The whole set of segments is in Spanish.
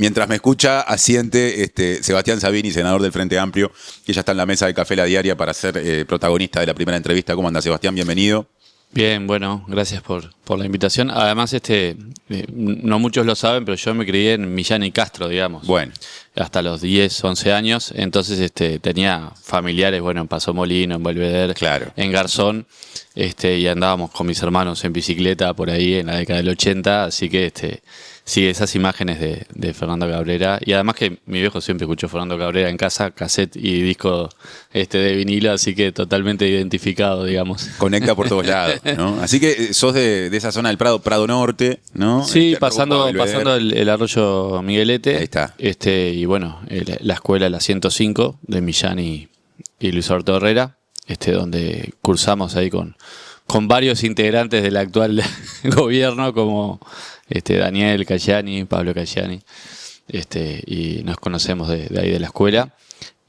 Mientras me escucha, asiente Sebastián Sabini, senador del Frente Amplio, que ya está en la mesa de Café La Diaria para ser protagonista de la primera entrevista. ¿Cómo anda, Sebastián? Bienvenido. Bien, bueno, gracias por la invitación. Además, no muchos lo saben, pero yo me crié en Millán y Castro, digamos. Bueno. Hasta los 10, 11 años. Entonces, tenía familiares, bueno, en Paso Molino, en Belvedere, claro, en Garzón, y andábamos con mis hermanos en bicicleta por ahí en la década del 80. Así que, sí, esas imágenes de Fernando Cabrera. Y además que mi viejo siempre escuchó Fernando Cabrera en casa, cassette y disco de vinilo, así que totalmente identificado, digamos. Conecta por todos lados, ¿no? Así que sos de esa zona del Prado Norte, ¿no? Sí, pasando el arroyo Miguelete. Ahí está. Y bueno, la escuela, la 105 de Millán y Luis Alberto Herrera, donde cursamos ahí con varios integrantes del actual gobierno, como Daniel Cayani, Pablo Cayani, y nos conocemos de ahí de la escuela.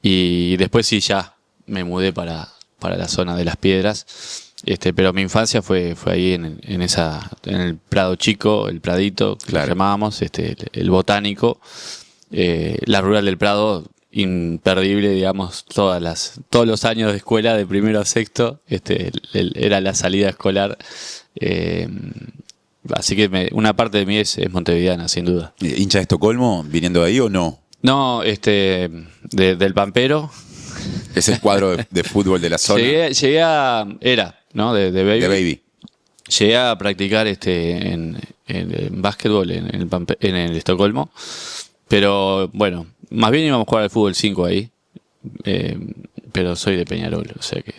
Y después sí, ya me mudé para la zona de Las Piedras. Pero mi infancia fue ahí en el Prado Chico, el Pradito, que claro, lo llamábamos, el Botánico, la Rural del Prado, imperdible, digamos, todos los años de escuela, de primero a sexto, era la salida escolar. Así que una parte de mí es montevideana, sin duda. ¿Hincha de Estocolmo viniendo de ahí o no? No, del Pampero. Es el cuadro de fútbol de la zona. ¿No? De Baby. De Baby. Llegué a practicar en básquetbol en el Estocolmo. Pero bueno, más bien íbamos a jugar al fútbol 5 ahí. Pero soy de Peñarol, o sea que...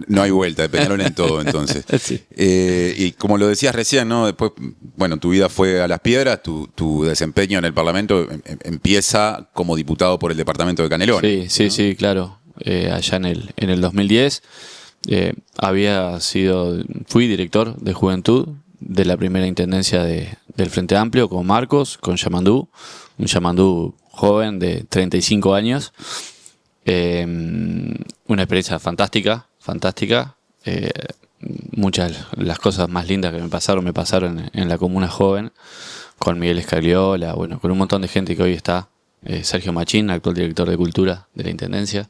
No hay vuelta, de Peñarol en todo, entonces. Sí. Y como lo decías recién, ¿no? Después, bueno, tu vida fue a Las Piedras, tu desempeño en el Parlamento empieza como diputado por el departamento de Canelones. Sí, ¿no? Sí, claro. Allá en el 2010 fui director de Juventud de la primera intendencia del Frente Amplio con Marcos, con Yamandú, un Yamandú joven de 35 años. Una experiencia fantástica. Muchas de las cosas más lindas que me pasaron en la comuna joven, con Miguel Escagliola, bueno, con un montón de gente que hoy está, Sergio Machín, actual director de Cultura de la Intendencia.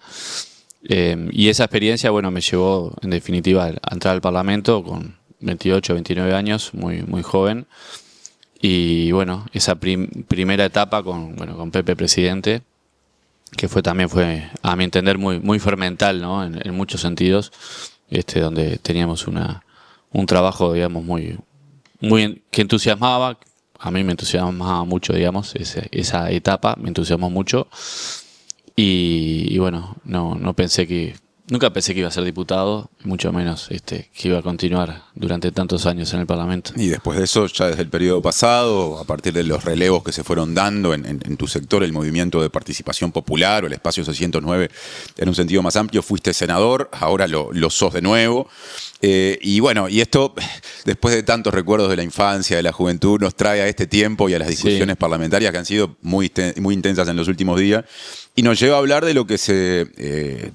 Y esa experiencia, bueno, me llevó en definitiva a entrar al Parlamento con 28, 29 años, muy, muy joven. Y bueno, esa primera etapa con Pepe presidente, que también fue, a mi entender, muy, muy fermental, ¿no? En muchos sentidos, donde teníamos un trabajo, digamos, muy que entusiasmaba. A mí me entusiasmaba mucho, digamos, esa etapa, me entusiasmó mucho. Y bueno, nunca pensé que iba a ser diputado, mucho menos que iba a continuar durante tantos años en el Parlamento. Y después de eso, ya desde el periodo pasado, a partir de los relevos que se fueron dando en tu sector, el movimiento de participación popular o el espacio 609, en un sentido más amplio, fuiste senador, ahora lo sos de nuevo. Y bueno, y esto, después de tantos recuerdos de la infancia, de la juventud, nos trae a este tiempo y a las discusiones parlamentarias que han sido muy intensas en los últimos días. Y nos lleva a hablar de lo que se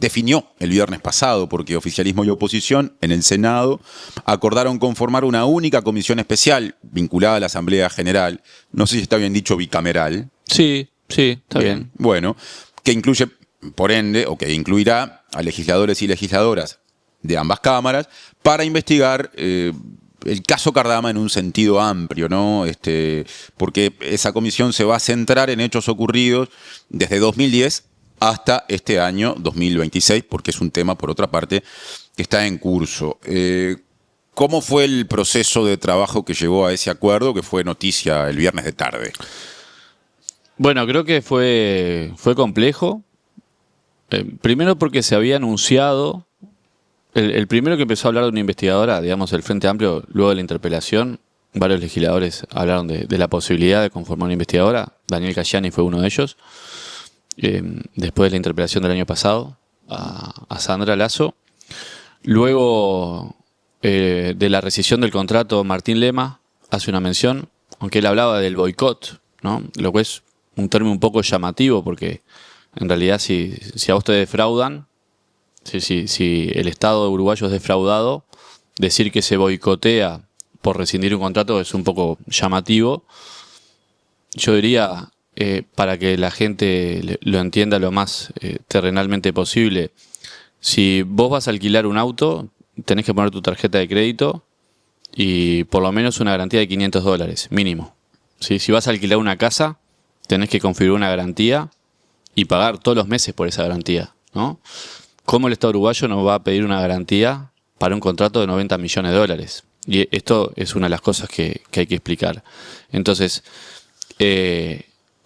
definió el viernes pasado, porque oficialismo y oposición en el Senado acordaron conformar una única comisión especial vinculada a la Asamblea General, no sé si está bien dicho bicameral. Sí, está bien. Bueno, que incluye, por ende, o que incluirá a legisladores y legisladoras de ambas cámaras para investigar el caso Cardama en un sentido amplio, ¿no? Porque esa comisión se va a centrar en hechos ocurridos desde 2010 hasta este año 2026, porque es un tema, por otra parte, que está en curso. ¿Cómo fue el proceso de trabajo que llevó a ese acuerdo, que fue noticia el viernes de tarde? Bueno, creo que fue complejo. Primero porque se había anunciado... El primero que empezó a hablar de una investigadora, digamos, el Frente Amplio, luego de la interpelación, varios legisladores hablaron de la posibilidad de conformar una investigadora. Daniel Cayani fue uno de ellos. Después de la interpelación del año pasado, a Sandra Lasso. Luego de la rescisión del contrato, Martín Lema hace una mención, aunque él hablaba del boicot, ¿no? Lo que es un término un poco llamativo, porque en realidad si a vos te defraudan, si el Estado uruguayo es defraudado, decir que se boicotea por rescindir un contrato es un poco llamativo. yo diría, para que la gente lo entienda lo más terrenalmente posible, si vos vas a alquilar un auto, tenés que poner tu tarjeta de crédito y por lo menos una garantía de $500, mínimo. ¿Sí? Si vas a alquilar una casa, tenés que configurar una garantía y pagar todos los meses por esa garantía, ¿no? ¿Cómo el Estado uruguayo nos va a pedir una garantía para un contrato de $90 millones? Y esto es una de las cosas que hay que explicar. Entonces,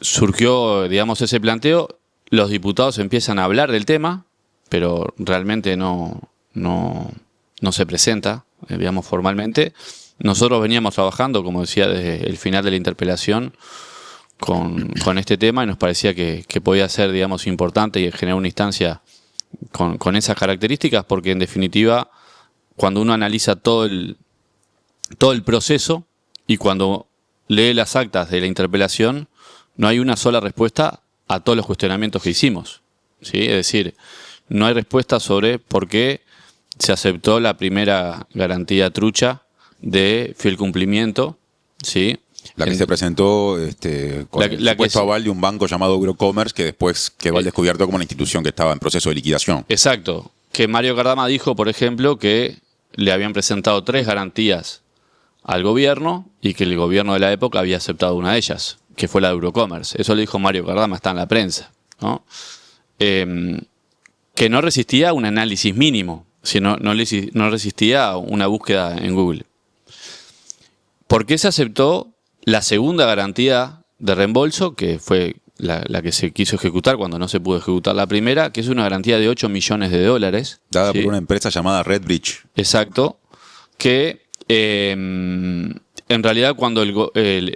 surgió, digamos, ese planteo, los diputados empiezan a hablar del tema, pero realmente no se presenta, digamos, formalmente. Nosotros veníamos trabajando, como decía, desde el final de la interpelación con este tema y nos parecía que podía ser, digamos, importante y generar una instancia con esas características, porque en definitiva, cuando uno analiza todo el proceso y cuando lee las actas de la interpelación, no hay una sola respuesta a todos los cuestionamientos que hicimos, ¿sí? Es decir, no hay respuesta sobre por qué se aceptó la primera garantía trucha de fiel cumplimiento, ¿sí? La que se presentó con el supuesto aval de un banco llamado Eurocommerce, que después quedó al descubierto como una institución que estaba en proceso de liquidación. Exacto. Que Mario Cardama dijo, por ejemplo, que le habían presentado 3 garantías al gobierno y que el gobierno de la época había aceptado una de ellas, que fue la de Eurocommerce. Eso lo dijo Mario Cardama, está en la prensa, ¿no? Que no resistía un análisis mínimo, sino no resistía una búsqueda en Google. ¿Por qué se aceptó la segunda garantía de reembolso, que fue la que se quiso ejecutar cuando no se pudo ejecutar la primera, que es una garantía de $8 millones? Dada ¿sí? por una empresa llamada Redbridge. Exacto. Que en realidad cuando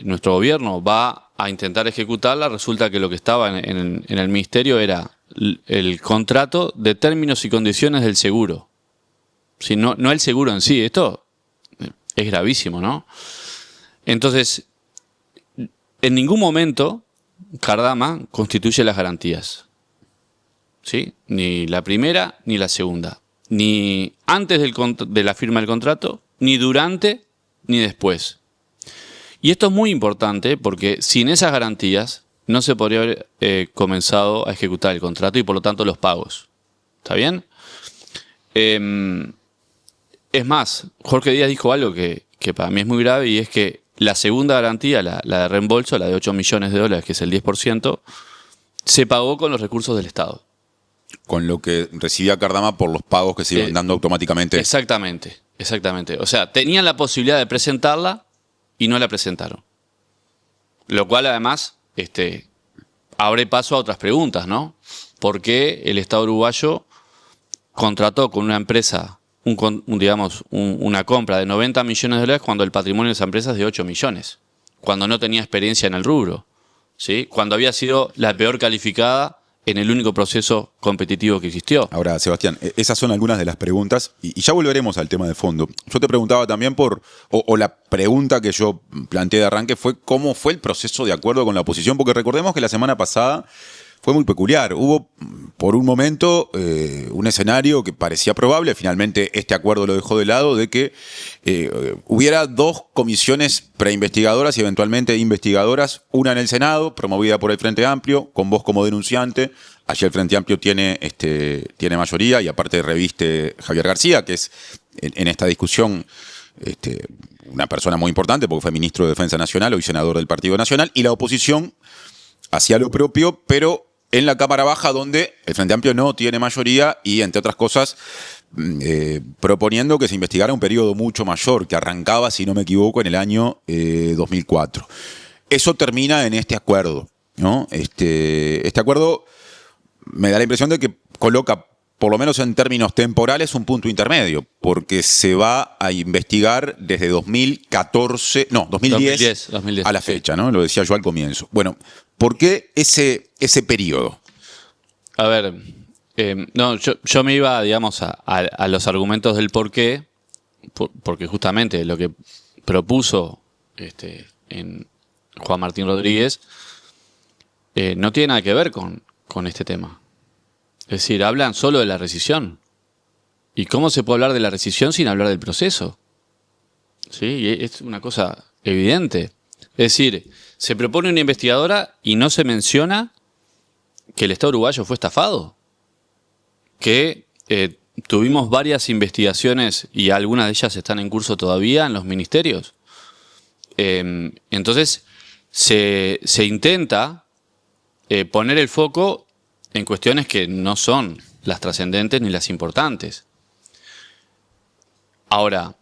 nuestro gobierno va a intentar ejecutarla, resulta que lo que estaba en el ministerio era el contrato de términos y condiciones del seguro. ¿Sí? No el seguro en sí. Esto es gravísimo, ¿no? Entonces, en ningún momento Cardama constituye las garantías, ¿sí? Ni la primera ni la segunda. Ni antes de la firma del contrato, ni durante, ni después. Y esto es muy importante porque sin esas garantías no se podría haber comenzado a ejecutar el contrato y por lo tanto los pagos. ¿Está bien? Es más, Jorge Díaz dijo algo que para mí es muy grave, y es que la segunda garantía, la de reembolso, la de $8 millones, que es el 10%, se pagó con los recursos del Estado. Con lo que recibía Cardama por los pagos que se iban dando automáticamente. Exactamente, exactamente. O sea, tenían la posibilidad de presentarla y no la presentaron. Lo cual además abre paso a otras preguntas, ¿no? ¿Por qué el Estado uruguayo contrató con una empresa una compra de $90 millones cuando el patrimonio de esa empresa es de 8 millones? Cuando no tenía experiencia en el rubro, ¿sí? Cuando había sido la peor calificada en el único proceso competitivo que existió. Ahora, Sebastián, esas son algunas de las preguntas y ya volveremos al tema de fondo. Yo te preguntaba también o la pregunta que yo planteé de arranque fue cómo fue el proceso de acuerdo con la oposición, porque recordemos que la semana pasada fue muy peculiar. Hubo por un momento un escenario que parecía probable, finalmente este acuerdo lo dejó de lado, de que hubiera 2 comisiones preinvestigadoras y eventualmente investigadoras, una en el Senado, promovida por el Frente Amplio, con vos como denunciante. Allí el Frente Amplio tiene mayoría y aparte reviste Javier García, que es en esta discusión una persona muy importante porque fue ministro de Defensa Nacional, hoy senador del Partido Nacional, y la oposición hacía lo propio, pero en la Cámara Baja, donde el Frente Amplio no tiene mayoría y, entre otras cosas, proponiendo que se investigara un periodo mucho mayor, que arrancaba, si no me equivoco, en el año 2004. Eso termina en este acuerdo, ¿no? Este acuerdo me da la impresión de que coloca, por lo menos en términos temporales, un punto intermedio, porque se va a investigar desde 2010 a la fecha, ¿no? Lo decía yo al comienzo. Bueno, ¿por qué ese periodo? A ver, yo me iba, digamos, a los argumentos del por qué, porque justamente lo que propuso en Juan Martín Rodríguez no tiene nada que ver con este tema. Es decir, hablan solo de la rescisión. ¿Y cómo se puede hablar de la rescisión sin hablar del proceso? ¿Sí? Y es una cosa evidente. Es decir, se propone una investigadora y no se menciona que el Estado uruguayo fue estafado. Que tuvimos varias investigaciones y algunas de ellas están en curso todavía en los ministerios. Entonces se intenta poner el foco en cuestiones que no son las trascendentes ni las importantes. Ahora,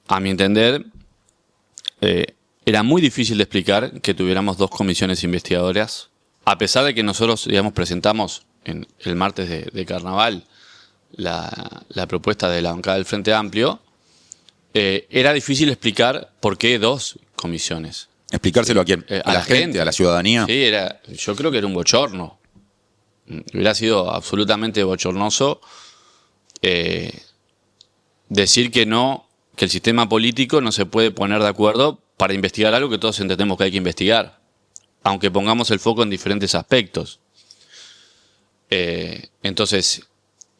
a mi entender, era muy difícil de explicar que tuviéramos 2 comisiones investigadoras, a pesar de que nosotros, digamos, presentamos el martes de Carnaval la propuesta de la bancada del Frente Amplio. Era difícil explicar por qué 2 comisiones. Explicárselo a quién, a la gente, a la ciudadanía. Sí, yo creo que era un bochorno. Hubiera sido absolutamente bochornoso decir que el sistema político no se puede poner de acuerdo para investigar algo que todos entendemos que hay que investigar, aunque pongamos el foco en diferentes aspectos. Entonces,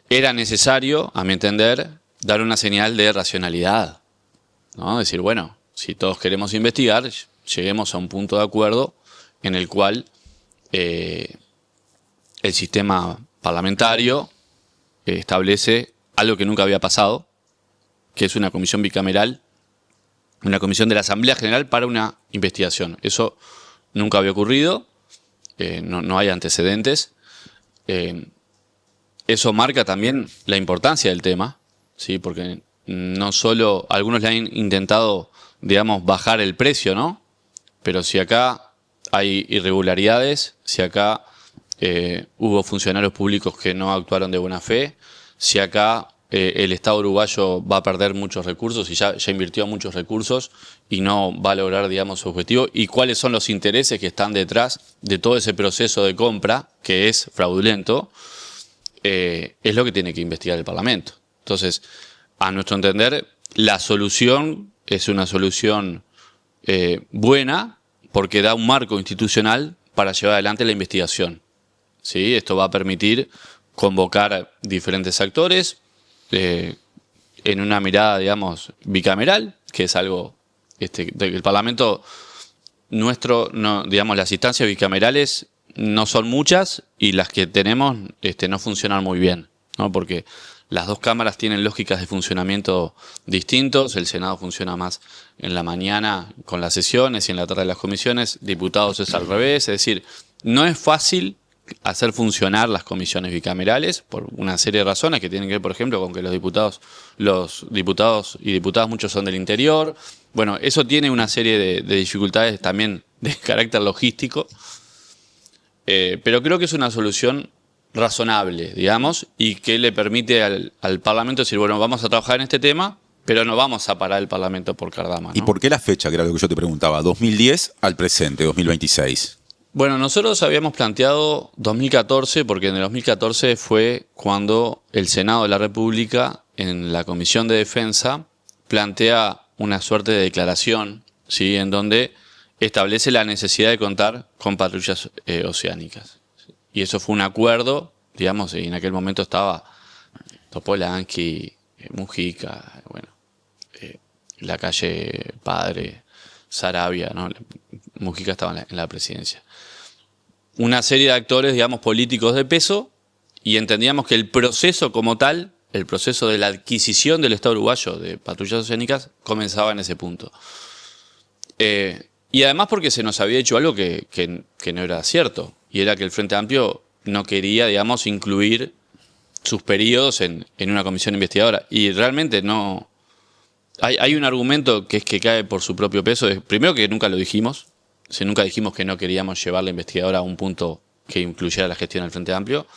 era necesario, a mi entender, dar una señal de racionalidad, ¿no? Decir, bueno, si todos queremos investigar, lleguemos a un punto de acuerdo en el cual el sistema parlamentario establece algo que nunca había pasado, que es una comisión bicameral, una comisión de la Asamblea General para una investigación. Eso nunca había ocurrido, no hay antecedentes. Eso marca también la importancia del tema, ¿sí? Porque no solo algunos le han intentado, digamos, bajar el precio, ¿no? Pero si acá hay irregularidades, si acá hubo funcionarios públicos que no actuaron de buena fe, si acá el Estado uruguayo va a perder muchos recursos y ya invirtió muchos recursos y no va a lograr, digamos, su objetivo, y cuáles son los intereses que están detrás de todo ese proceso de compra que es fraudulento, es lo que tiene que investigar el Parlamento. Entonces, a nuestro entender, la solución es una solución buena porque da un marco institucional para llevar adelante la investigación, ¿sí? Esto va a permitir convocar diferentes actores en una mirada, digamos, bicameral, que es algo el Parlamento nuestro, no, digamos, las instancias bicamerales no son muchas y las que tenemos no funcionan muy bien, ¿no? Porque las 2 cámaras tienen lógicas de funcionamiento distintos. El Senado funciona más en la mañana con las sesiones y en la tarde las comisiones. Diputados es al revés. Es decir, no es fácil hacer funcionar las comisiones bicamerales por una serie de razones que tienen que ver, por ejemplo, con que los diputados y diputadas muchos son del interior. Bueno, eso tiene una serie de dificultades también de carácter logístico. Pero creo que es una solución razonable, digamos, y que le permite al Parlamento decir, bueno, vamos a trabajar en este tema, pero no vamos a parar el Parlamento por cardama, ¿no? ¿Y por qué la fecha, que era lo que yo te preguntaba? 2010 al presente, 2026. Bueno, nosotros habíamos planteado 2014, porque en el 2014 fue cuando el Senado de la República, en la Comisión de Defensa, plantea una suerte de declaración, ¿sí? En donde establece la necesidad de contar con patrullas oceánicas. Y eso fue un acuerdo, digamos, y en aquel momento estaba Topolansky, Mujica, bueno, la calle Padre, Sarabia, ¿no? Mujica estaba en la presidencia. Una serie de actores, digamos, políticos de peso, y entendíamos que el proceso como tal, el proceso de la adquisición del Estado uruguayo de patrullas oceánicas, comenzaba en ese punto. Y además porque se nos había dicho algo que no era cierto, y era que el Frente Amplio no quería, digamos, incluir sus periodos en una comisión investigadora. Y realmente no... Hay un argumento que es que cae por su propio peso. Primero, que nunca lo dijimos. Nunca dijimos que no queríamos llevar la investigadora a un punto que incluyera la gestión del Frente Amplio.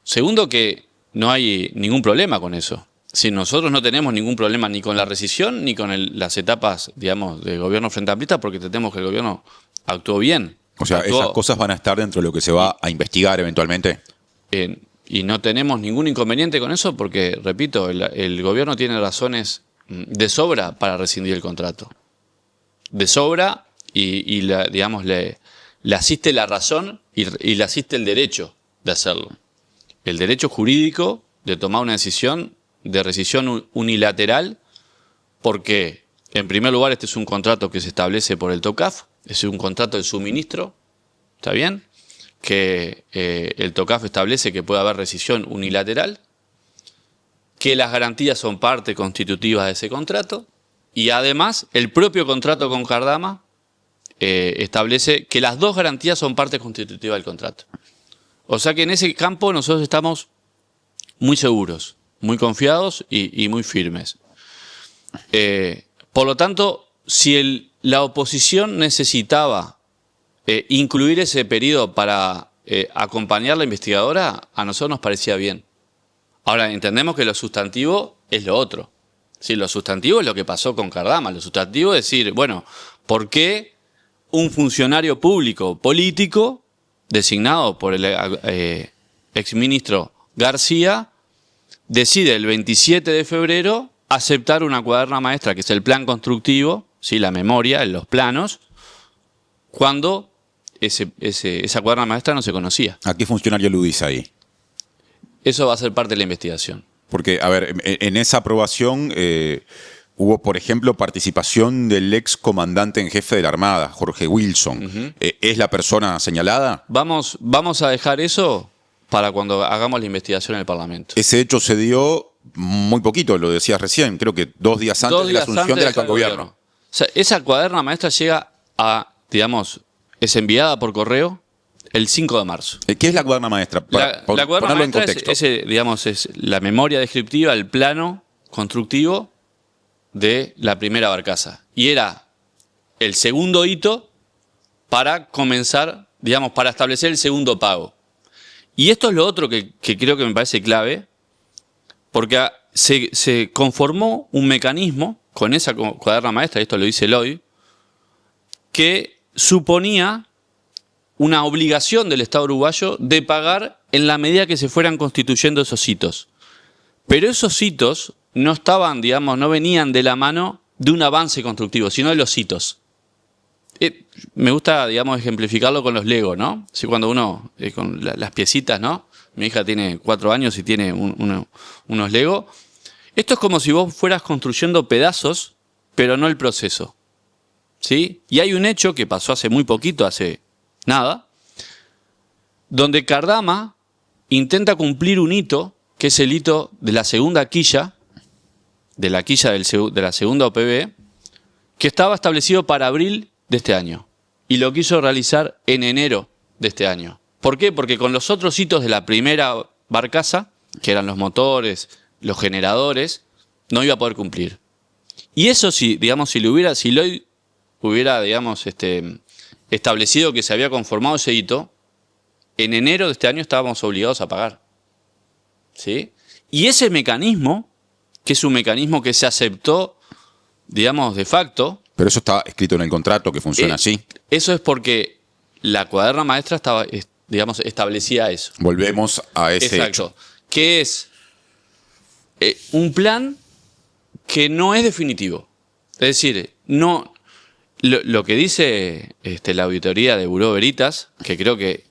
Segundo, que no hay ningún problema con eso. Si nosotros no tenemos ningún problema ni con la rescisión ni con las etapas, digamos, del gobierno frente amplista, porque entendemos que el gobierno actuó bien. O sea, esas cosas van a estar dentro de lo que se va a investigar eventualmente. Y no tenemos ningún inconveniente con eso porque, repito, el gobierno tiene razones de sobra para rescindir el contrato. De sobra y digamos, le asiste la razón y le asiste el derecho de hacerlo. El derecho jurídico de tomar una decisión de rescisión unilateral porque, en primer lugar, este es un contrato que se establece por el TOCAF es un contrato de suministro, ¿está bien? Que el TOCAF establece que puede haber rescisión unilateral, que las garantías son parte constitutiva de ese contrato, y además el propio contrato con Cardama establece que las dos garantías son parte constitutiva del contrato. O sea que en ese campo nosotros estamos muy seguros, muy confiados y muy firmes. Por lo tanto, si la oposición necesitaba incluir ese periodo para acompañar a la investigadora, a nosotros nos parecía bien. Ahora, entendemos que lo sustantivo es lo otro. Sí, lo sustantivo es lo que pasó con Cardama. Lo sustantivo es decir, bueno, ¿por qué un funcionario público político designado por el exministro García decide el 27 de febrero aceptar una cuaderna maestra, que es el plan constructivo, ¿sí? La memoria, en los planos, cuando esa cuaderna maestra no se conocía? ¿A qué funcionario aludís ahí? Eso va a ser parte de la investigación. Porque, a ver, en esa aprobación hubo, por ejemplo, participación del ex comandante en jefe de la Armada, Jorge Wilson. ¿Es la persona señalada? Vamos a dejar eso para cuando hagamos la investigación en el Parlamento. Ese hecho se dio muy poquito, lo decías recién, creo que 2 días antes de la asunción del actual gobierno. O sea, esa cuaderna maestra llega es enviada por correo el 5 de marzo. ¿Qué es la cuaderna maestra? La cuaderna maestra es la memoria descriptiva, el plano constructivo de la primera barcaza. Y era el segundo hito para comenzar, para establecer el segundo pago. Y esto es lo otro que creo que me parece clave, porque se conformó un mecanismo con esa cuaderna maestra, y esto lo dice Eloy, que suponía una obligación del Estado uruguayo de pagar en la medida que se fueran constituyendo esos hitos. Pero esos hitos no estaban, no venían de la mano de un avance constructivo, sino de los hitos. Me gusta, ejemplificarlo con los Lego, ¿no? Así cuando uno, con las piecitas, ¿no? Mi hija tiene 4 años y tiene unos Lego. Esto es como si vos fueras construyendo pedazos, pero no el proceso, ¿sí? Y hay un hecho que pasó hace muy poquito, hace nada, donde Cardama intenta cumplir un hito, que es el hito de la segunda quilla, de la segunda OPB, que estaba establecido para abril de este año. Y lo quiso realizar en enero de este año. ¿Por qué? Porque con los otros hitos de la primera barcaza, que eran los motores, los generadores, no iba a poder cumplir. Y eso si Loy hubiera, establecido que se había conformado ese hito, en enero de este año estábamos obligados a pagar. ¿Sí? Y ese mecanismo, que es un mecanismo que se aceptó, de facto. Pero eso está escrito en el contrato, que funciona así. Eso es porque la cuaderna maestra estaba, establecía eso. Volvemos a ese Exacto. hecho. Que es un plan que no es definitivo. Es decir, no lo que dice la auditoría de Bureau Veritas, que creo que,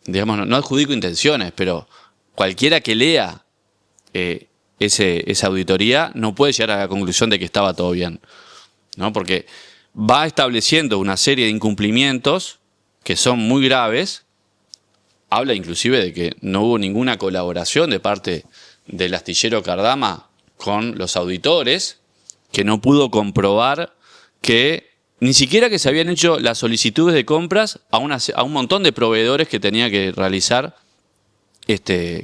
no adjudico intenciones, pero cualquiera que lea esa auditoría no puede llegar a la conclusión de que estaba todo bien, ¿no? Porque va estableciendo una serie de incumplimientos que son muy graves. Habla inclusive de que no hubo ninguna colaboración de parte del astillero Cardama con los auditores, que no pudo comprobar que ni siquiera que se habían hecho las solicitudes de compras a un montón de proveedores que tenía que realizar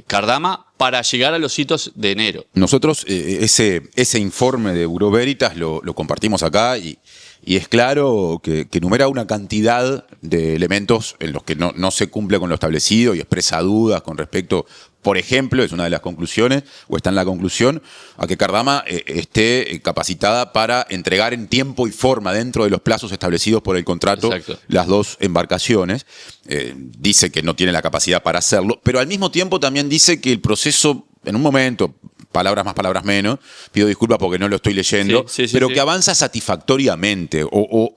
Cardama para llegar a los hitos de enero. Nosotros ese informe de Bureau Veritas lo compartimos acá y es claro que enumera una cantidad de elementos en los que no se cumple con lo establecido y expresa dudas con respecto, por ejemplo, es una de las conclusiones, o está en la conclusión, a que Cardama esté capacitada para entregar en tiempo y forma, dentro de los plazos establecidos por el contrato, Exacto, las 2 embarcaciones. Dice que no tiene la capacidad para hacerlo, pero al mismo tiempo también dice que el proceso, en un momento, palabras más, palabras menos, pido disculpas porque no lo estoy leyendo, pero que avanza satisfactoriamente o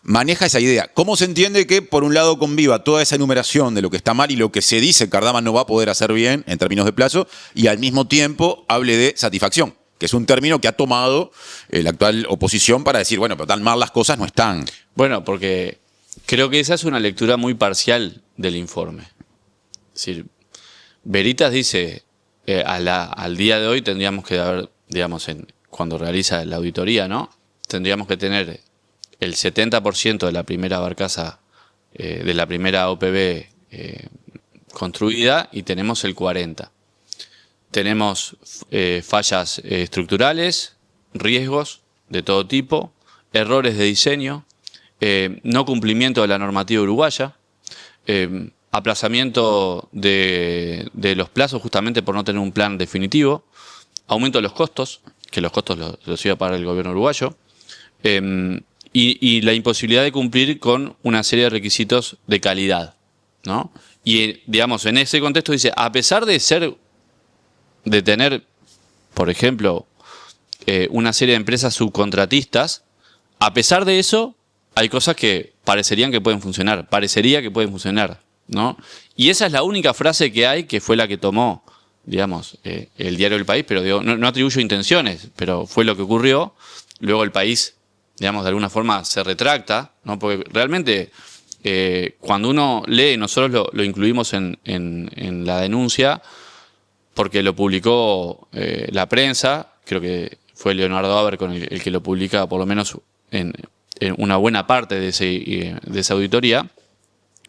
maneja esa idea. ¿Cómo se entiende que por un lado conviva toda esa enumeración de lo que está mal y lo que se dice Cardama no va a poder hacer bien en términos de plazo y al mismo tiempo hable de satisfacción, que es un término que ha tomado la actual oposición para decir, bueno, pero tan mal las cosas no están? Bueno, porque creo que esa es una lectura muy parcial del informe. Es decir, Veritas dice, al día de hoy tendríamos que haber, digamos, cuando realiza la auditoría, ¿no? Tendríamos que tener el 70% de la primera barcaza, de la primera OPB construida, y tenemos el 40%. Tenemos fallas estructurales, riesgos de todo tipo, errores de diseño, no cumplimiento de la normativa uruguaya, aplazamiento de los plazos justamente por no tener un plan definitivo, aumento de los costos, que los costos los iba a pagar el gobierno uruguayo, y la imposibilidad de cumplir con una serie de requisitos de calidad, ¿no? Y digamos, en ese contexto dice, a pesar de tener, por ejemplo, una serie de empresas subcontratistas, a pesar de eso, hay cosas que parecería que pueden funcionar, ¿no? Y esa es la única frase que hay, que fue la que tomó, digamos, el diario El País, pero digo, no atribuyo intenciones, pero fue lo que ocurrió. Luego El País, digamos, de alguna forma se retracta, ¿no? Porque realmente cuando uno lee, nosotros lo incluimos en la denuncia, porque lo publicó la prensa, creo que fue Leonardo Aber con el que lo publica, por lo menos en una buena parte de esa auditoría,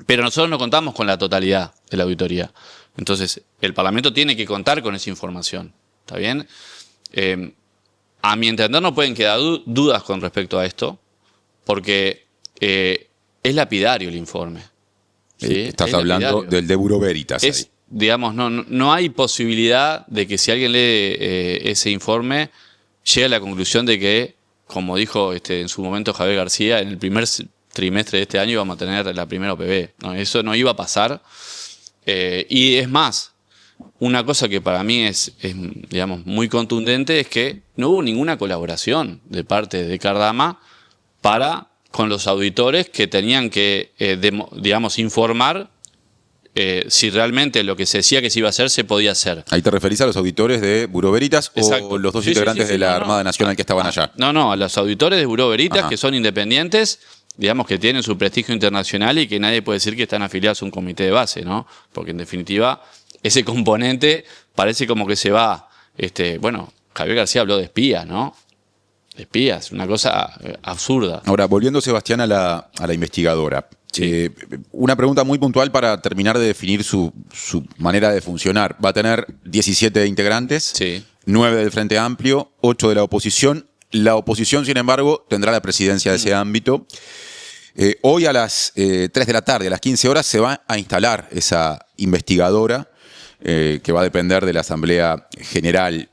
pero nosotros no contamos con la totalidad de la auditoría. Entonces, el Parlamento tiene que contar con esa información, ¿está bien? A mi entender no pueden quedar dudas con respecto a esto, porque es lapidario el informe. ¿Sí? Estás hablando del de Bureau Veritas. Digamos, no hay posibilidad de que si alguien lee ese informe llegue a la conclusión de que, como dijo en su momento Javier García, en el primer trimestre de este año íbamos a tener la primera OPB. No, eso no iba a pasar. Y es más, una cosa que para mí es, digamos, muy contundente es que no hubo ninguna colaboración de parte de Cardama con los auditores que tenían que, digamos, informar si realmente lo que se decía que se iba a hacer se podía hacer. ¿Ahí te referís a los auditores de Bureau Veritas? Exacto. ¿O los dos integrantes de la Armada Nacional que estaban allá? No, a los auditores de Bureau Veritas. Ajá. Que son independientes, digamos, que tienen su prestigio internacional y que nadie puede decir que están afiliados a un comité de base, ¿no? Porque en definitiva ese componente parece como que se va, bueno, Javier García habló de espías, ¿no? De espías, una cosa absurda. Ahora, volviendo, Sebastián, a la investigadora. Sí. Una pregunta muy puntual para terminar de definir su manera de funcionar. Va a tener 17 integrantes, sí. 9 del Frente Amplio, 8 de la oposición. La oposición, sin embargo, tendrá la presidencia de ese ámbito. Hoy a las 3 de la tarde, a las 15 horas, se va a instalar esa investigadora que va a depender de la Asamblea General.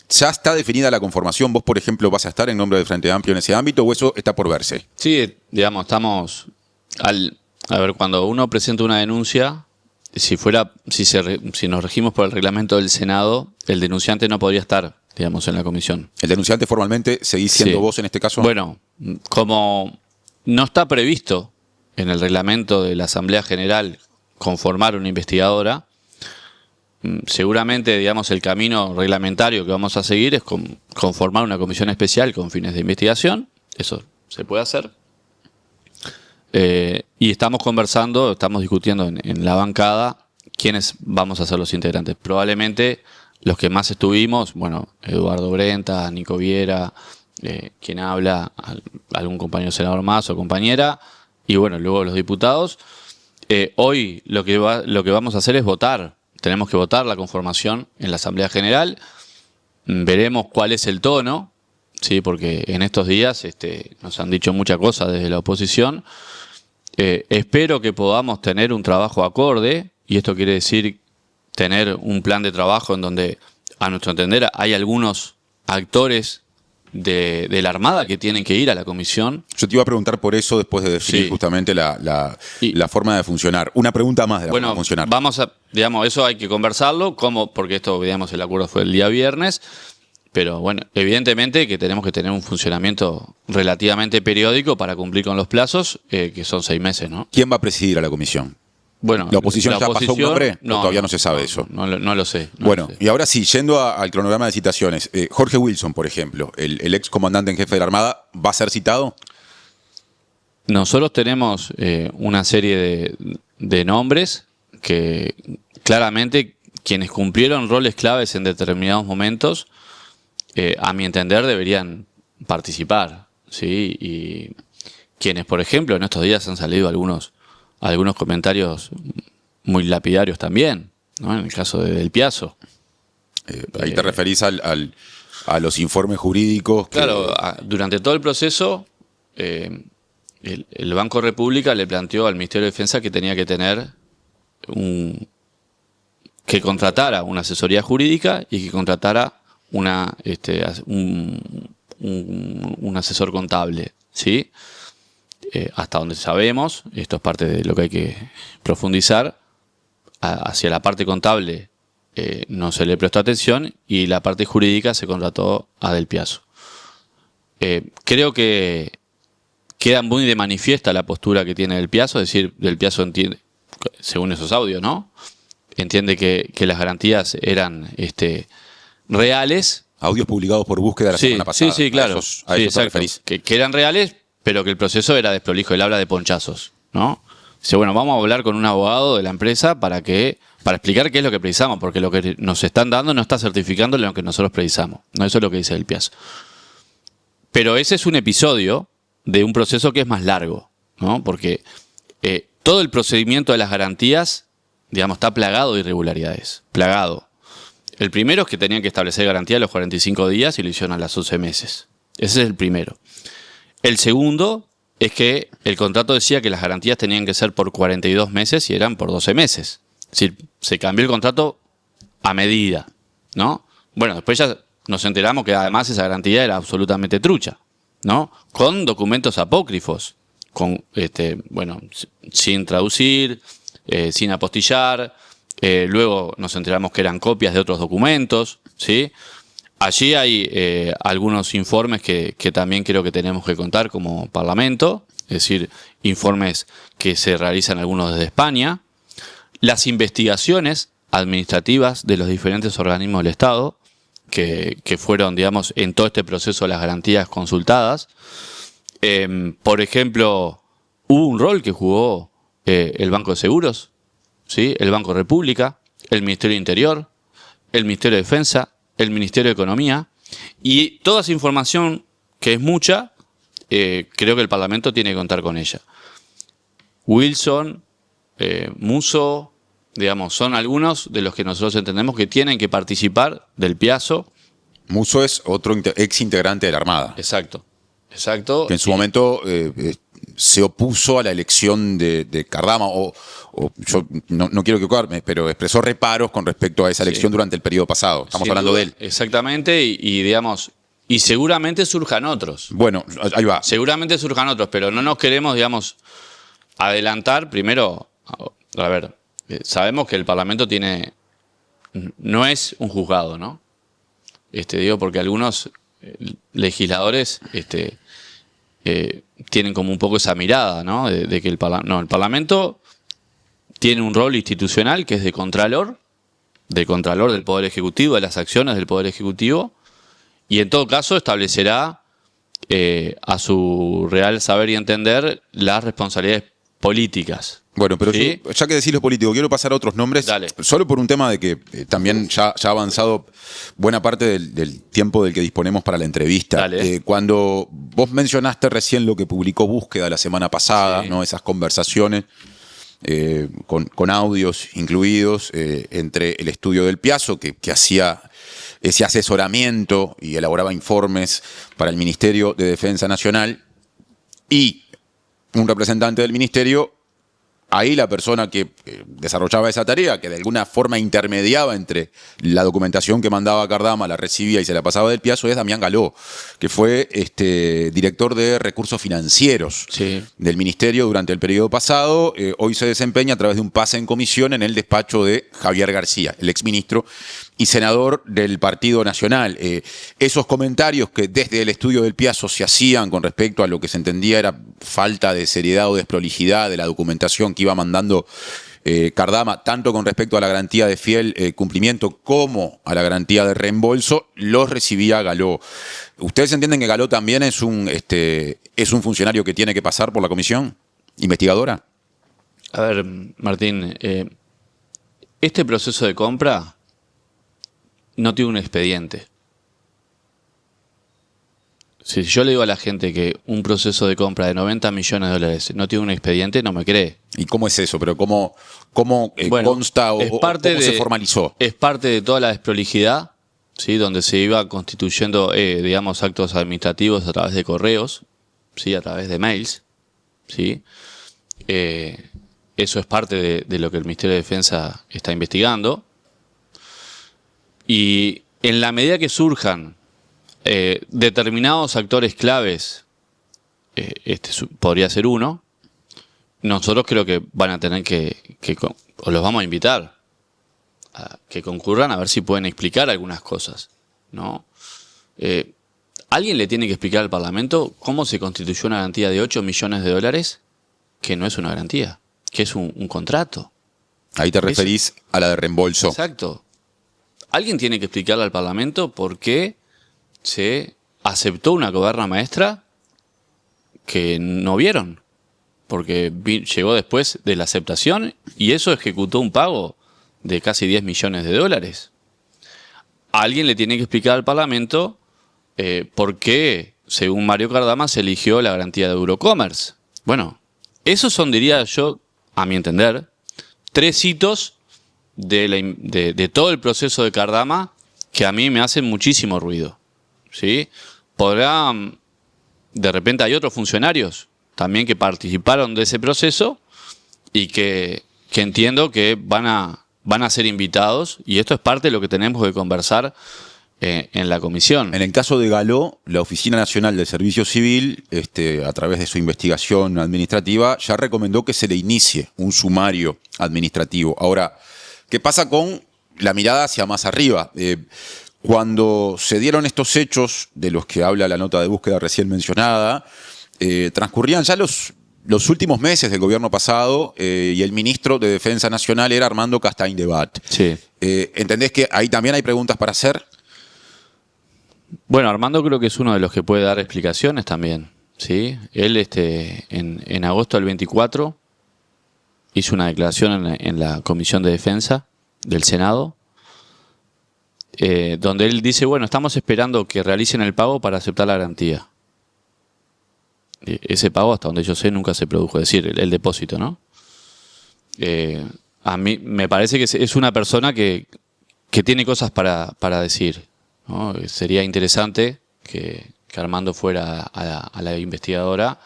¿Ya está definida la conformación? ¿Vos, por ejemplo, vas a estar en nombre del Frente Amplio en ese ámbito o eso está por verse? Sí, digamos, estamos... A ver, cuando uno presenta una denuncia, si nos regimos por el reglamento del Senado, el denunciante no podría estar, digamos, en la comisión. ¿El denunciante formalmente seguís siendo vos en este caso? Bueno, como no está previsto en el reglamento de la Asamblea General conformar una investigadora, seguramente, digamos, el camino reglamentario que vamos a seguir es conformar una comisión especial con fines de investigación. Eso se puede hacer. Y estamos discutiendo en la bancada quiénes vamos a ser los integrantes. Probablemente los que más estuvimos, bueno, Eduardo Brenta, Nico Viera, quien habla, algún compañero senador más o compañera, y bueno, luego los diputados. Hoy lo que vamos a hacer es votar. Tenemos que votar la conformación en la Asamblea General. Veremos cuál es el tono, ¿sí? Porque en estos días nos han dicho muchas cosas desde la oposición. Espero que podamos tener un trabajo acorde, y esto quiere decir tener un plan de trabajo en donde, a nuestro entender, hay algunos actores de la Armada que tienen que ir a la comisión. Yo te iba a preguntar por eso después de definir justamente la forma de funcionar. Una pregunta más de la forma de funcionar. Vamos a, digamos, eso hay que conversarlo, porque esto, digamos, el acuerdo fue el día viernes, pero bueno, evidentemente que tenemos que tener un funcionamiento relativamente periódico para cumplir con los plazos, que son 6 meses, ¿no? ¿Quién va a presidir a la comisión? Bueno, ¿La oposición ya pasó un nombre? No, todavía no se sabe eso. No lo sé. Bueno, y ahora sí, yendo al cronograma de citaciones. Jorge Wilson, por ejemplo, el ex comandante en jefe de la Armada, ¿va a ser citado? nosotros tenemos una serie de nombres que claramente quienes cumplieron roles claves en determinados momentos, a mi entender, deberían participar, ¿sí? Y quienes, por ejemplo, en estos días han salido algunos comentarios muy lapidarios también, ¿no? En el caso de Del Piazzo. Ahí te referís a los informes jurídicos. Claro, durante todo el proceso, el Banco República le planteó al Ministerio de Defensa que tenía que tener que contratara una asesoría jurídica y que contratara un asesor contable, ¿sí? Hasta donde sabemos, esto es parte de lo que hay que profundizar, hacia la parte contable no se le prestó atención y la parte jurídica se contrató a Del Piazzo. Creo que queda muy de manifiesta la postura que tiene Del Piazzo, es decir, Del Piazzo entiende, según esos audios, ¿no? Entiende que las garantías eran reales. Audios publicados por Búsqueda la semana pasada. Sí, claro. A esos te referís. Que eran reales, pero que el proceso era desprolijo. Él habla de ponchazos, ¿no? Dice, bueno, vamos a hablar con un abogado de la empresa para explicar qué es lo que precisamos, porque lo que nos están dando no está certificando lo que nosotros precisamos. No, eso es lo que dice Del Piazzo. Pero ese es un episodio de un proceso que es más largo, ¿no? Porque todo el procedimiento de las garantías, digamos, está plagado de irregularidades. Plagado. El primero es que tenían que establecer garantía a los 45 días y lo hicieron a los 11 meses. Ese es el primero. El segundo es que el contrato decía que las garantías tenían que ser por 42 meses y eran por 12 meses. Es decir, se cambió el contrato a medida, ¿no? Bueno, después ya nos enteramos que además esa garantía era absolutamente trucha, ¿no? Con documentos apócrifos, sin traducir, sin apostillar. Luego nos enteramos que eran copias de otros documentos, ¿sí? Allí hay algunos informes que también creo que tenemos que contar como Parlamento, es decir, informes que se realizan algunos desde España, las investigaciones administrativas de los diferentes organismos del Estado, que fueron, digamos, en todo este proceso las garantías consultadas. Por ejemplo, hubo un rol que jugó el Banco de Seguros, ¿sí? El Banco República, el Ministerio de Interior, el Ministerio de Defensa, el Ministerio de Economía, y toda esa información, que es mucha, creo que el Parlamento tiene que contar con ella. Wilson, Musso, digamos, son algunos de los que nosotros entendemos que tienen que participar Del Piazzo. Musso es otro ex integrante de la Armada. Exacto. Que en su momento se opuso a la elección de Cardama, o yo no quiero equivocarme, pero expresó reparos con respecto a esa elección durante el periodo pasado. Estamos hablando de él. Exactamente, digamos, y seguramente surjan otros. Bueno, ahí va. Seguramente surjan otros, pero no nos queremos, digamos, adelantar. Primero, a ver, sabemos que el Parlamento no es un juzgado, ¿no? Digo, porque algunos legisladores tienen como un poco esa mirada, ¿no? De que el Parlamento tiene un rol institucional que es de contralor del Poder Ejecutivo, de las acciones del Poder Ejecutivo, y en todo caso establecerá a su real saber y entender las responsabilidades políticas. Bueno, pero ¿sí? Ya que decís lo político, quiero pasar a otros nombres. Dale. Solo por un tema de que también ya ha avanzado buena parte del tiempo del que disponemos para la entrevista. Dale. Cuando vos mencionaste recién lo que publicó Búsqueda la semana pasada, sí, ¿no? Esas conversaciones con audios incluidos entre el estudio Del Piazzo, que hacía ese asesoramiento y elaboraba informes para el Ministerio de Defensa Nacional, y un representante del ministerio. Ahí la persona que desarrollaba esa tarea, que de alguna forma intermediaba entre la documentación que mandaba Cardama, la recibía y se la pasaba Del Piazzo, es Damián Galó, que fue director de recursos financieros del ministerio durante el periodo pasado. Hoy se desempeña a través de un pase en comisión en el despacho de Javier García, el exministro y senador del Partido Nacional. Esos comentarios que desde el estudio Del Piazzo se hacían con respecto a lo que se entendía era falta de seriedad o desprolijidad de la documentación que iba mandando Cardama, tanto con respecto a la garantía de fiel cumplimiento como a la garantía de reembolso, los recibía Galó. ¿Ustedes entienden que Galó también es un funcionario que tiene que pasar por la comisión investigadora? A ver, Martín, este proceso de compra no tiene un expediente. Si yo le digo a la gente que un proceso de compra de 90 millones de dólares no tiene un expediente, no me cree. ¿Y cómo es eso? ¿Pero cómo Bueno, consta o cómo se formalizó? Es parte de toda la desprolijidad, ¿sí? Donde se iba constituyendo, digamos, actos administrativos a través de correos, ¿sí? A través de mails, ¿sí? Eso es parte de lo que el Ministerio de Defensa está investigando. Y en la medida que surjan determinados actores claves, podría ser uno, nosotros creo que van a tener o los vamos a invitar a que concurran a ver si pueden explicar algunas cosas, ¿no? ¿Alguien le tiene que explicar al Parlamento cómo se constituyó una garantía de 8 millones de dólares que no es una garantía, que es un contrato? Ahí te referís a la de reembolso. Exacto. Alguien tiene que explicarle al Parlamento por qué se aceptó una coberna maestra que no vieron, porque llegó después de la aceptación y eso ejecutó un pago de casi 10 millones de dólares. Alguien le tiene que explicar al Parlamento por qué, según Mario Cardama, se eligió la garantía de Eurocommerce. Bueno, esos son, diría yo, a mi entender, 3 hitos de todo el proceso de Cardama que a mí me hacen muchísimo ruido, ¿sí? De repente hay otros funcionarios también que participaron de ese proceso y que entiendo que van a ser invitados, y esto es parte de lo que tenemos que conversar en la comisión. En el caso de Galó, la Oficina Nacional del Servicio Civil, a través de su investigación administrativa, ya recomendó que se le inicie un sumario administrativo. Ahora, ¿qué pasa con la mirada hacia más arriba? Cuando se dieron estos hechos de los que habla la nota de búsqueda recién mencionada, transcurrían ya los últimos meses del gobierno pasado y el ministro de Defensa Nacional era Armando Castaing-Debat. Sí. ¿Entendés que ahí también hay preguntas para hacer? Bueno, Armando creo que es uno de los que puede dar explicaciones también, ¿sí? Él en agosto del 24 hizo una declaración en la Comisión de Defensa del Senado, donde él dice, bueno, estamos esperando que realicen el pago para aceptar la garantía. Ese pago, hasta donde yo sé, nunca se produjo, es decir, el depósito, ¿no? A mí me parece que es una persona que tiene cosas para decir, ¿no? Sería interesante que Armando fuera a la investigadora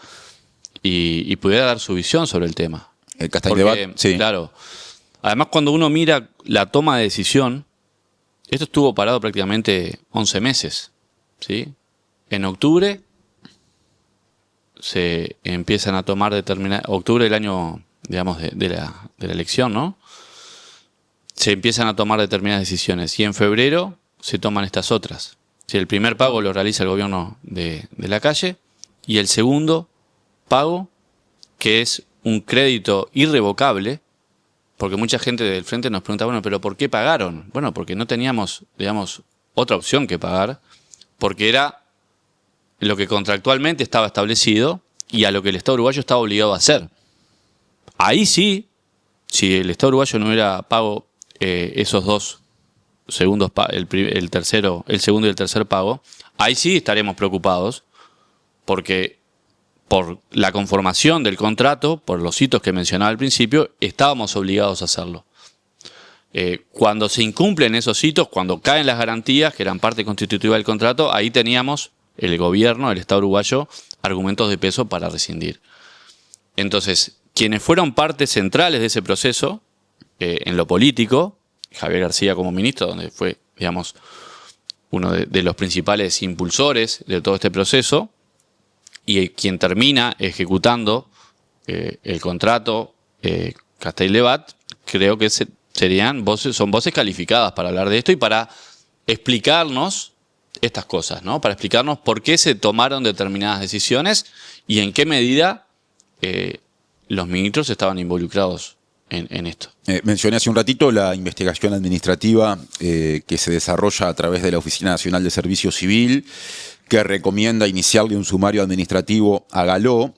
y pudiera dar su visión sobre el tema. El Castaing-Debat, sí. Claro. Además, cuando uno mira la toma de decisión, esto estuvo parado prácticamente 11 meses, ¿sí? En octubre se empiezan a tomar octubre del año, digamos, de la elección, ¿no? Se empiezan a tomar determinadas decisiones y en febrero se toman estas otras. Si el primer pago lo realiza el gobierno de Lacalle y el segundo pago, que es un crédito irrevocable, porque mucha gente del frente nos pregunta, bueno, ¿pero por qué pagaron? Bueno, porque no teníamos, digamos, otra opción que pagar, porque era lo que contractualmente estaba establecido y a lo que el Estado uruguayo estaba obligado a hacer. Ahí sí, si el Estado uruguayo no hubiera pago esos dos segundos, el segundo y el tercer pago, ahí sí estaremos preocupados, porque por la conformación del contrato, por los hitos que mencionaba al principio, estábamos obligados a hacerlo. Cuando se incumplen esos hitos, cuando caen las garantías, que eran parte constitutiva del contrato, ahí teníamos el gobierno, el Estado uruguayo, argumentos de peso para rescindir. Entonces, quienes fueron partes centrales de ese proceso, en lo político, Javier García como ministro, donde fue, digamos, uno de los principales impulsores de todo este proceso, y quien termina ejecutando el contrato, Castaing-Debat, creo que son voces calificadas para hablar de esto y para explicarnos estas cosas, ¿no? Para explicarnos por qué se tomaron determinadas decisiones y en qué medida los ministros estaban involucrados en esto. Mencioné hace un ratito la investigación administrativa que se desarrolla a través de la Oficina Nacional de Servicio Civil, que recomienda iniciarle un sumario administrativo a Galó.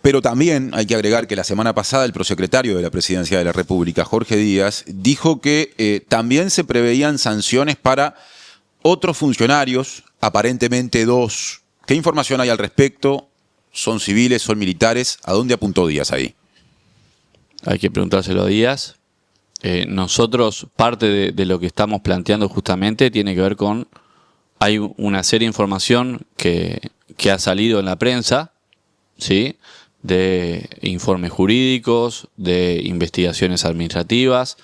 Pero también hay que agregar que la semana pasada el prosecretario de la Presidencia de la República, Jorge Díaz, dijo que también se preveían sanciones para otros funcionarios, aparentemente 2. ¿Qué información hay al respecto? ¿Son civiles, son militares? ¿A dónde apuntó Díaz ahí? Hay que preguntárselo a Díaz. Nosotros, parte de lo que estamos planteando justamente tiene que ver con, hay una serie de información que ha salido en la prensa, ¿sí?, de informes jurídicos, de investigaciones administrativas,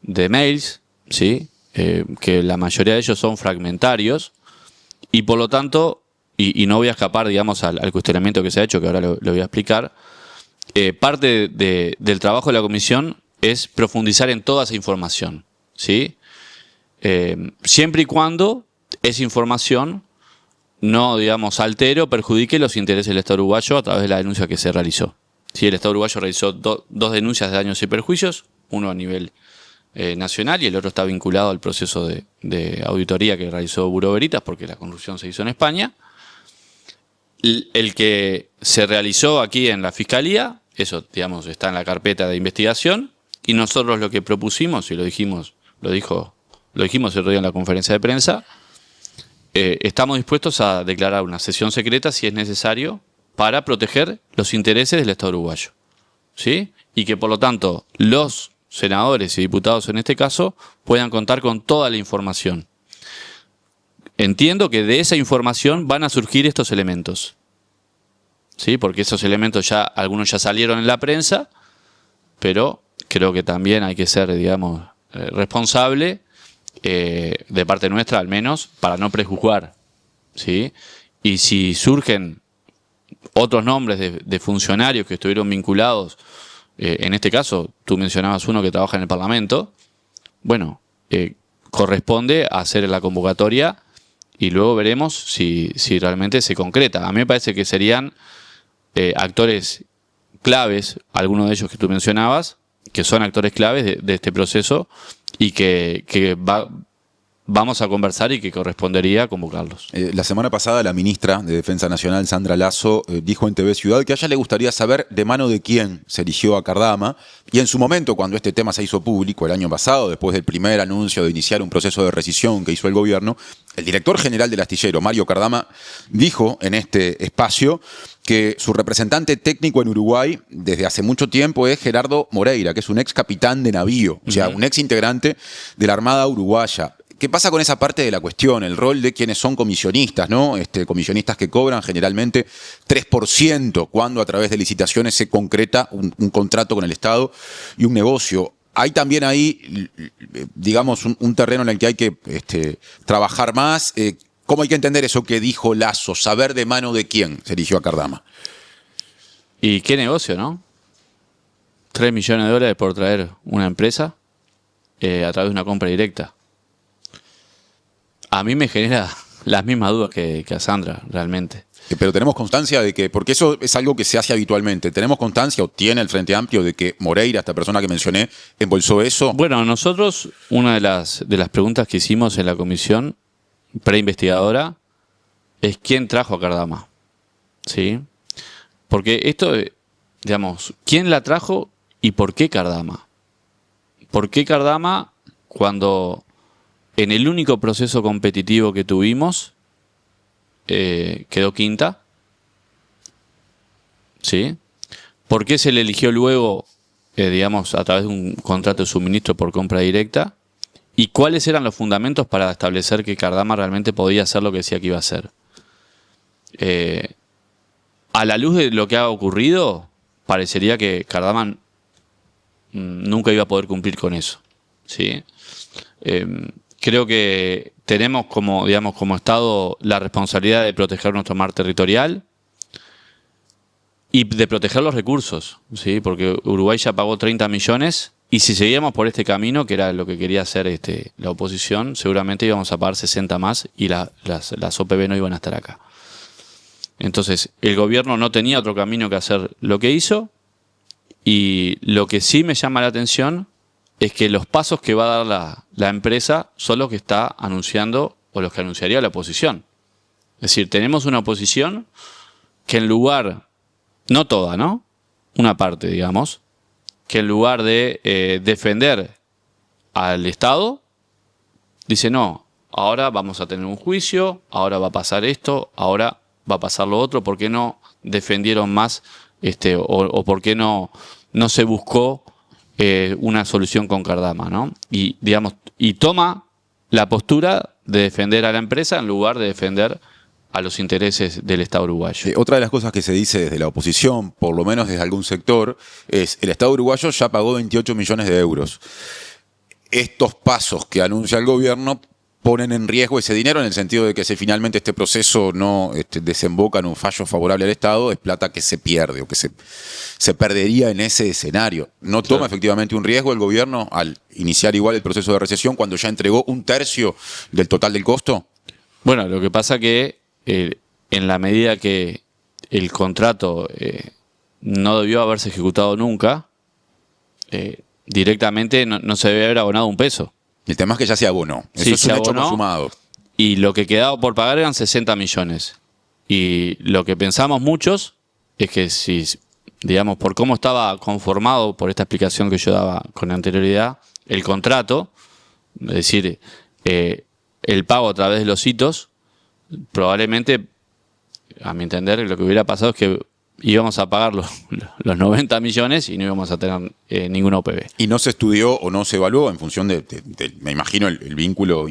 de mails, ¿sí?, que la mayoría de ellos son fragmentarios, y por lo tanto, y no voy a escapar, digamos, al cuestionamiento que se ha hecho, que ahora lo voy a explicar. Parte del trabajo de la comisión es profundizar en toda esa información, ¿sí? Siempre y cuando esa información no, digamos, altere o perjudique los intereses del Estado uruguayo a través de la denuncia que se realizó. ¿Sí? El Estado uruguayo realizó dos denuncias de daños y perjuicios, uno a nivel nacional y el otro está vinculado al proceso de auditoría que realizó Bureau Veritas, porque la corrupción se hizo en España. El que se realizó aquí en la Fiscalía, eso, digamos, está en la carpeta de investigación, y nosotros lo que propusimos, y lo dijimos el otro día en la conferencia de prensa, estamos dispuestos a declarar una sesión secreta si es necesario para proteger los intereses del Estado uruguayo, ¿sí? Y que por lo tanto los senadores y diputados en este caso puedan contar con toda la información. Entiendo que de esa información van a surgir estos elementos, ¿sí? Porque esos elementos algunos ya salieron en la prensa, pero creo que también hay que ser, digamos, responsable, de parte nuestra al menos, para no prejuzgar, ¿sí? Y si surgen otros nombres de funcionarios que estuvieron vinculados, en este caso tú mencionabas uno que trabaja en el Parlamento, bueno, corresponde hacer la convocatoria y luego veremos si realmente se concreta. A mí me parece que serían actores claves, algunos de ellos que tú mencionabas, que son actores claves de este proceso y que vamos a conversar y que correspondería convocarlos. La semana pasada la ministra de Defensa Nacional, Sandra Lasso, dijo en TV Ciudad que a ella le gustaría saber de mano de quién se eligió a Cardama, y en su momento, cuando este tema se hizo público el año pasado, después del primer anuncio de iniciar un proceso de rescisión que hizo el gobierno, el director general del astillero, Mario Cardama, dijo en este espacio que su representante técnico en Uruguay desde hace mucho tiempo es Gerardo Moreira, que es un ex capitán de navío, o sea, un ex integrante de la Armada Uruguaya. ¿Qué pasa con esa parte de la cuestión? El rol de quienes son comisionistas, ¿no? Comisionistas que cobran generalmente 3% cuando a través de licitaciones se concreta un contrato con el Estado y un negocio. Hay también ahí, digamos, un terreno en el que hay que trabajar más. ¿Cómo hay que entender eso que dijo Lasso? Saber de mano de quién se eligió a Cardama. ¿Y qué negocio, no? 3 millones de dólares por traer una empresa a través de una compra directa. A mí me genera las mismas dudas que a Sandra, realmente. Pero tenemos constancia de que, porque eso es algo que se hace habitualmente, tenemos constancia o tiene el Frente Amplio de que Moreira, esta persona que mencioné, embolsó eso. Bueno, nosotros, una de las preguntas que hicimos en la comisión preinvestigadora es quién trajo a Cardama, ¿sí? Porque esto, digamos, ¿quién la trajo y por qué Cardama? ¿Por qué Cardama cuando en el único proceso competitivo que tuvimos quedó quinta? ¿Sí? ¿Por qué se le eligió luego, digamos, a través de un contrato de suministro por compra directa? ¿Y cuáles eran los fundamentos para establecer que Cardama realmente podía hacer lo que decía que iba a hacer? A la luz de lo que ha ocurrido, parecería que Cardama nunca iba a poder cumplir con eso, ¿sí? Creo que tenemos como Estado la responsabilidad de proteger nuestro mar territorial y de proteger los recursos, ¿sí? Porque Uruguay ya pagó 30 millones y si seguíamos por este camino, que era lo que quería hacer la oposición, seguramente íbamos a pagar 60 más y las OPB no iban a estar acá. Entonces, el gobierno no tenía otro camino que hacer lo que hizo Y lo que sí me llama la atención es que los pasos que va a dar la empresa son los que está anunciando o los que anunciaría la oposición. Es decir, tenemos una oposición que en lugar, no toda, ¿no? Una parte, digamos, que en lugar de defender al Estado, dice no, ahora vamos a tener un juicio, ahora va a pasar esto, ahora va a pasar lo otro, ¿por qué no defendieron más o por qué no se buscó una solución con Cardama, ¿no? Y digamos, y toma la postura de defender a la empresa en lugar de defender a los intereses del Estado uruguayo. Otra de las cosas que se dice desde la oposición, por lo menos desde algún sector, es el Estado uruguayo ya pagó 28 millones de euros. Estos pasos que anuncia el gobierno ponen en riesgo ese dinero en el sentido de que si finalmente este proceso no desemboca en un fallo favorable al Estado, es plata que se pierde o que se perdería en ese escenario. ¿No toma efectivamente un riesgo el gobierno al iniciar igual el proceso de recesión cuando ya entregó 1/3 del total del costo? Bueno, lo que pasa que en la medida que el contrato no debió haberse ejecutado nunca, directamente no se debe haber abonado un peso. El tema es que ya se abonó. Eso Sí, es un hecho consumado. Y lo que quedaba por pagar eran 60 millones. Y lo que pensamos muchos es que si, digamos, por cómo estaba conformado, por esta explicación que yo daba con anterioridad, el contrato, es decir, el pago a través de los hitos, probablemente, a mi entender, lo que hubiera pasado es que íbamos a pagar los 90 millones y no íbamos a tener ninguna OPB. ¿Y no se estudió o no se evaluó en función de me imagino, el vínculo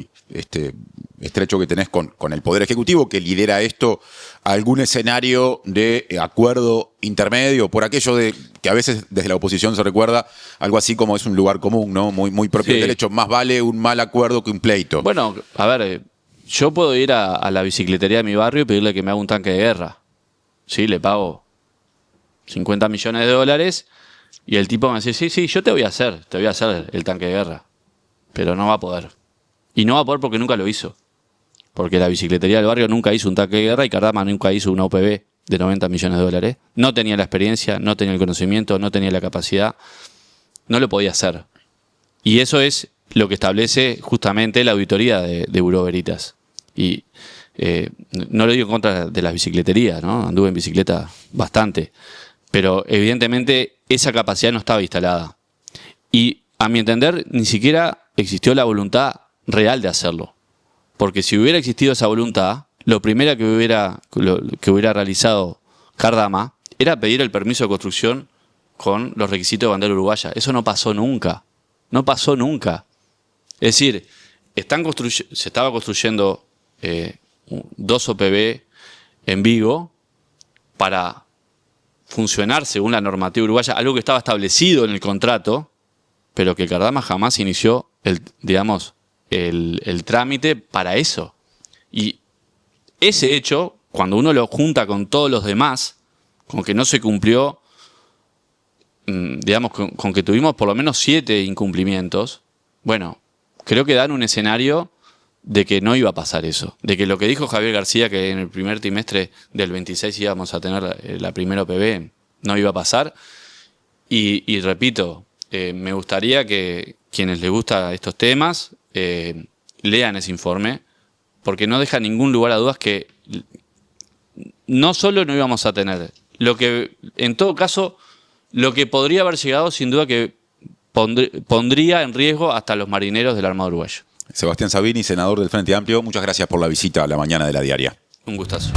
estrecho que tenés con el Poder Ejecutivo que lidera esto, algún escenario de acuerdo intermedio, por aquello de que a veces desde la oposición se recuerda algo así como es un lugar común, ¿no? Muy propio del derecho, más vale un mal acuerdo que un pleito? Bueno, a ver, yo puedo ir a la bicicletería de mi barrio y pedirle que me haga un tanque de guerra. Sí, le pago 50 millones de dólares y el tipo me dice, sí, yo te voy a hacer el tanque de guerra, pero no va a poder. Y no va a poder porque nunca lo hizo. Porque la bicicletería del barrio nunca hizo un tanque de guerra y Cardama nunca hizo una OPB de 90 millones de dólares. No tenía la experiencia, no tenía el conocimiento, no tenía la capacidad, no lo podía hacer. Y eso es lo que establece justamente la auditoría de Bureau Veritas. Y no lo digo en contra de las bicicleterías, ¿no? Anduve en bicicleta bastante. Pero evidentemente esa capacidad no estaba instalada. Y a mi entender ni siquiera existió la voluntad real de hacerlo. Porque si hubiera existido esa voluntad, lo primero que hubiera realizado Cardama era pedir el permiso de construcción con los requisitos de bandera uruguaya. Eso no pasó nunca. No pasó nunca. Es decir, se estaba construyendo 2 OPB en Vigo para funcionar según la normativa uruguaya, algo que estaba establecido en el contrato, pero que Cardama jamás inició el trámite para eso. Y ese hecho, cuando uno lo junta con todos los demás, con que no se cumplió, digamos, con que tuvimos por lo menos 7 incumplimientos, bueno, creo que dan un escenario de que no iba a pasar eso. De que lo que dijo Javier García, que en el primer trimestre del 26 íbamos a tener la primera OPB, no iba a pasar. Y repito, me gustaría que quienes les gustan estos temas lean ese informe, porque no deja ningún lugar a dudas que no solo no íbamos a tener, en todo caso, lo que podría haber llegado, sin duda que pondría en riesgo hasta los marineros del Armado Uruguayo. Sebastián Sabini, senador del Frente Amplio, muchas gracias por la visita a la mañana de La Diaria. Un gustazo.